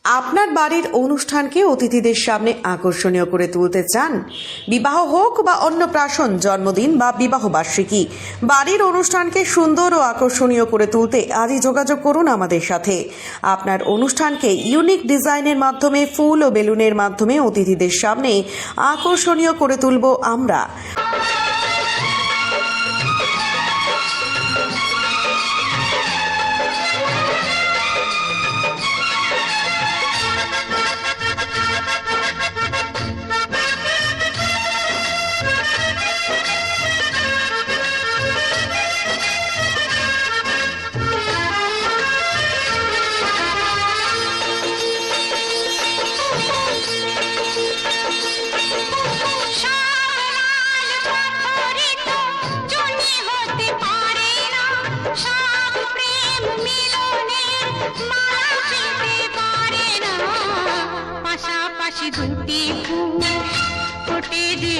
আপনার বাড়ির অনুষ্ঠানকে অতিথিদের সামনে আকর্ষণীয় করে তুলতে চান? বিবাহ হোক বা অন্নপ্রাশন, জন্মদিন বা বিবাহবার্ষিকী, বাড়ির অনুষ্ঠানকে সুন্দর ও আকর্ষণীয় করে তুলতে আজই যোগাযোগ করুন আমাদের সাথে। আপনার অনুষ্ঠানকে ইউনিক ডিজাইনের মাধ্যমে, ফুল ও বেলুনের মাধ্যমে অতিথিদের সামনে আকর্ষণীয় করে তুলব আমরা। দুটি ফুল ফোটে যে